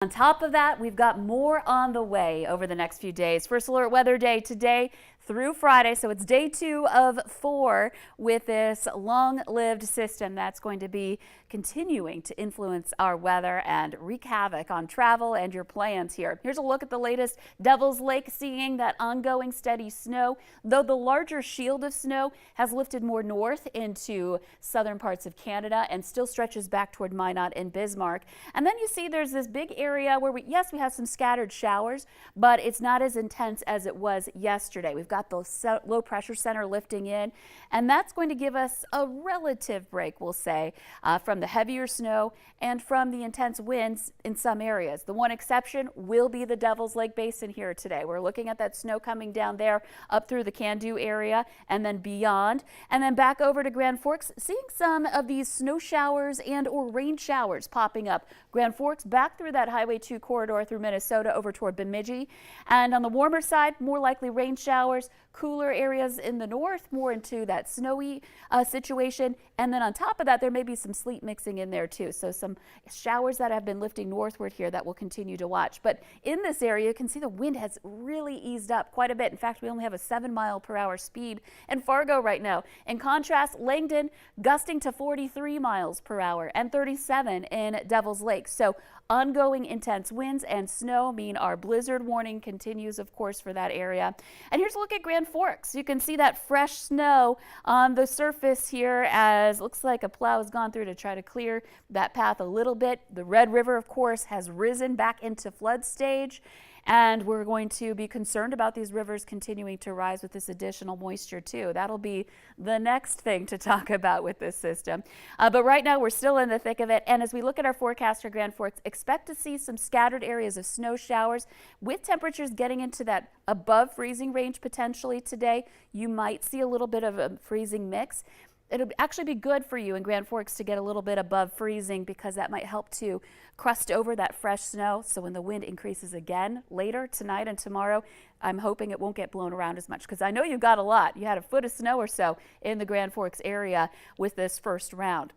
On top of that, we've got more on the way over the next few days. First alert weather day today through Friday, so it's day 2 of 4 with this long-lived system that's going to be continuing to influence our weather and wreak havoc on travel and your plans here. Here's a look at the latest Devil's Lake, seeing that ongoing steady snow, though the larger shield of snow has lifted more north into southern parts of Canada and still stretches back toward Minot and Bismarck. And then you see there's this big area where we have some scattered showers, but it's not as intense as it was yesterday. We've got the low pressure center lifting in, and that's going to give us a relative break, we'll say, from the heavier snow and from the intense winds in some areas. The one exception will be the Devil's Lake Basin here today. We're looking at that snow coming down there up through the Can-Do area and then beyond, and then back over to Grand Forks, seeing some of these snow showers and or rain showers popping up. Grand Forks back through that Highway 2 corridor through Minnesota over toward Bemidji, and on the warmer side, more likely rain showers. Cooler areas in the north, more into that snowy situation. And then on top of that, there may be some sleet mixing in there too. So some showers that have been lifting northward here that we'll continue to watch. But in this area, you can see the wind has really eased up quite a bit. In fact, we only have a 7-mile-per-hour speed in Fargo right now. In contrast, Langdon gusting to 43 miles per hour and 37 in Devil's Lake. So ongoing intense winds and snow mean our blizzard warning continues, of course, for that area. And here's a look at Grand Forks. You can see that fresh snow on the surface here, as looks like a plow has gone through to try to clear that path a little bit. The Red River, of course, has risen back into flood stage, and we're going to be concerned about these rivers continuing to rise with this additional moisture too. That'll be the next thing to talk about with this system. But right now we're still in the thick of it. And as we look at our forecast for Grand Forks, expect to see some scattered areas of snow showers with temperatures getting into that above freezing range potentially today. You might see a little bit of a freezing mix. It'll actually be good for you in Grand Forks to get a little bit above freezing, because that might help to crust over that fresh snow. So when the wind increases again later tonight and tomorrow, I'm hoping it won't get blown around as much, because I know you got a lot. You had a foot of snow or so in the Grand Forks area with this first round.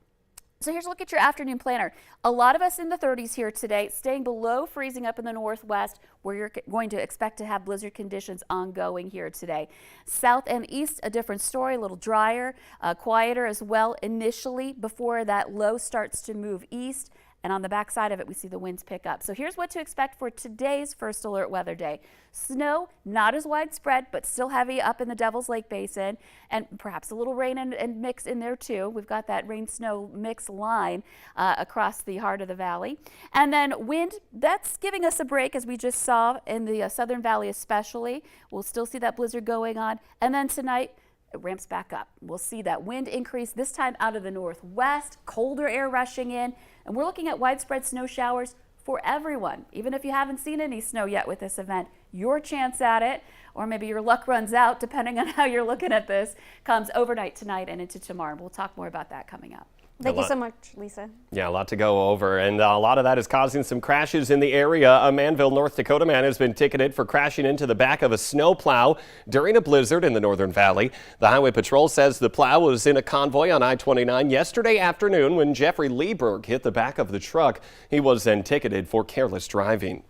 So here's a look at your afternoon planner. A lot of us in the 30s here today, staying below freezing up in the northwest, where you're going to expect to have blizzard conditions ongoing here today. South and east, a different story, a little drier, quieter as well initially before that low starts to move east. And on the back side of it, we see the winds pick up. So here's what to expect for today's first alert weather day. Snow, not as widespread, but still heavy up in the Devil's Lake Basin, and perhaps a little rain and mix in there too. We've got that rain-snow mix line across the heart of the valley. And then wind, that's giving us a break, as we just saw in the Southern Valley especially. We'll still see that blizzard going on. And then tonight, it ramps back up. We'll see that wind increase, this time out of the northwest, colder air rushing in, and we're looking at widespread snow showers for everyone. Even if you haven't seen any snow yet with this event, your chance at it, or maybe your luck runs out, depending on how you're looking at this, comes overnight tonight and into tomorrow. We'll talk more about that coming up. Thank you so much, Lisa. Yeah, a lot to go over, and a lot of that is causing some crashes in the area. A Manville, North Dakota man has been ticketed for crashing into the back of a snowplow during a blizzard in the Northern Valley. The Highway Patrol says the plow was in a convoy on I-29 yesterday afternoon when Jeffrey Lieberg hit the back of the truck. He was then ticketed for careless driving.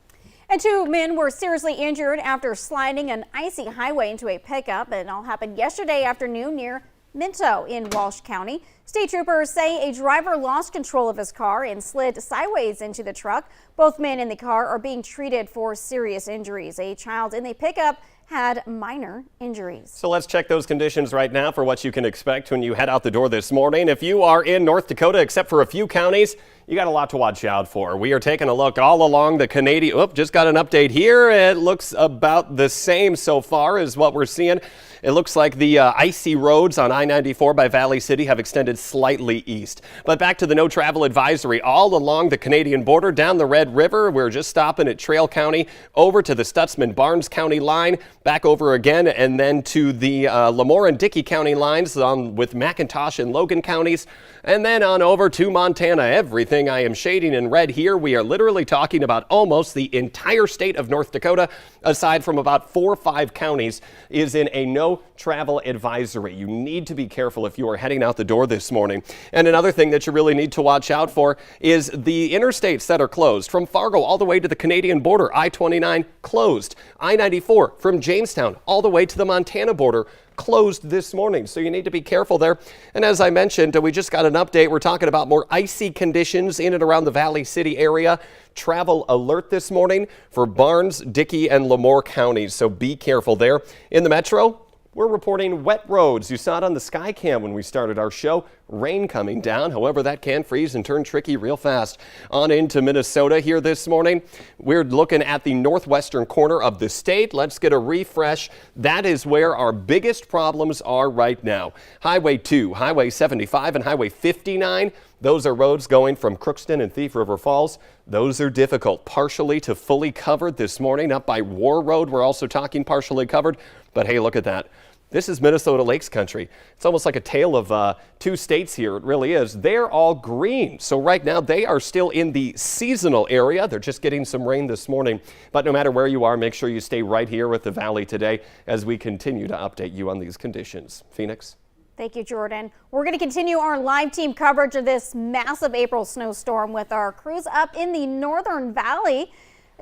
And 2 men were seriously injured after sliding an icy highway into a pickup. It all happened yesterday afternoon near Minto in Walsh County. State troopers say a driver lost control of his car and slid sideways into the truck. Both men in the car are being treated for serious injuries. A child in the pickup had minor injuries. So let's check those conditions right now for what you can expect when you head out the door this morning. If you are in North Dakota, except for a few counties, you got a lot to watch out for. We are taking a look all along the Canadian. Just got an update here. It looks about the same so far as what we're seeing. It looks like the icy roads on I-94 by Valley City have extended slightly east. But back to the no travel advisory all along the Canadian border, down the Red River. We're just stopping at Trail County, over to the Stutzman-Barnes County line, back over again, and then to the Lemoore and Dickey County lines with McIntosh and Logan counties, and then on over to Montana. Everything I am shading in red here, we are literally talking about almost the entire state of North Dakota, aside from about 4 or 5 counties, is in a no travel advisory. You need to be careful if you are heading out the door this this morning. And another thing that you really need to watch out for is the interstates that are closed from Fargo all the way to the Canadian border. I-29 closed. I-94 from Jamestown all the way to the Montana border closed this morning, so you need to be careful there. And as I mentioned, we just got an update. We're talking about more icy conditions in and around the Valley City area. Travel alert this morning for Barnes, Dickey, and Lemoore counties, so be careful there. In the metro, we're reporting wet roads. You saw it on the sky cam when we started our show. Rain coming down. However, that can freeze and turn tricky real fast. On into Minnesota here this morning. We're looking at the northwestern corner of the state. Let's get a refresh. That is where our biggest problems are right now. Highway 2, Highway 75, and Highway 59. Those are roads going from Crookston and Thief River Falls. Those are difficult. Partially to fully covered this morning. Up by War Road, we're also talking partially covered. But hey, look at that. This is Minnesota Lakes country. It's almost like a tale of two states here. It really is. They're all green. So right now they are still in the seasonal area. They're just getting some rain this morning. But no matter where you are, make sure you stay right here with the Valley today as we continue to update you on these conditions. Phoenix. Thank you, Jordan. We're going to continue our live team coverage of this massive April snowstorm with our crews up in the Northern Valley.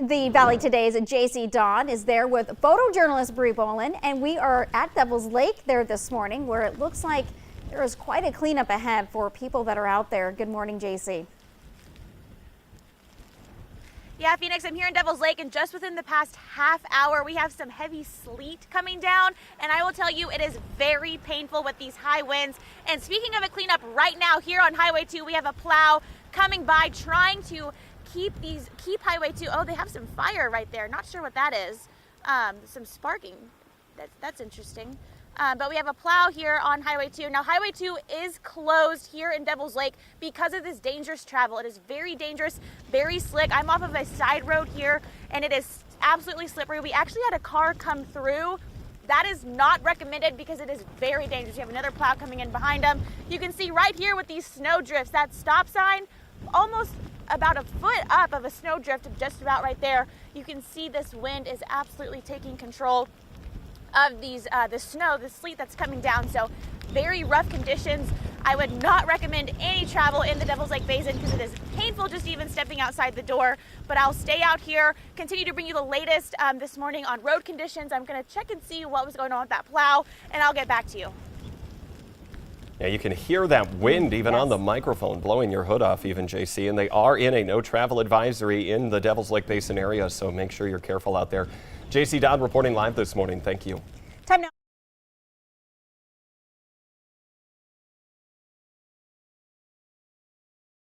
The Valley Today's JC Dodd is there with photojournalist Bree Bolin, and we are at Devil's Lake there this morning, where it looks like there is quite a cleanup ahead for people that are out there. Good morning, JC. Yeah, Phoenix, I'm here in Devil's Lake, and just within the past half hour, we have some heavy sleet coming down, and I will tell you, it is very painful with these high winds. And speaking of a cleanup, right now here on Highway 2, we have a plow coming by trying to keep Highway 2. Oh, they have some fire right there. Not sure what that is. Some sparking. That's interesting. But we have a plow here on Highway 2. Now, Highway 2 is closed here in Devil's Lake because of this dangerous travel. It is very dangerous, very slick. I'm off of a side road here, and it is absolutely slippery. We actually had a car come through. That is not recommended because it is very dangerous. You have another plow coming in behind them. You can see right here with these snow drifts, that stop sign, almost about a foot up of a snow drift, just about right there. You can see this wind is absolutely taking control of the snow, the sleet that's coming down. So very rough conditions. I would not recommend any travel in the Devil's Lake Basin because it is painful just even stepping outside the door. But I'll stay out here, continue to bring you the latest this morning on road conditions. I'm going to check and see what was going on with that plow, and I'll get back to you. Yeah, you can hear that wind even on the microphone, blowing your hood off even, JC. And they are in a no travel advisory in the Devil's Lake Basin area, so make sure you're careful out there. JC Dodd reporting live this morning. Thank you.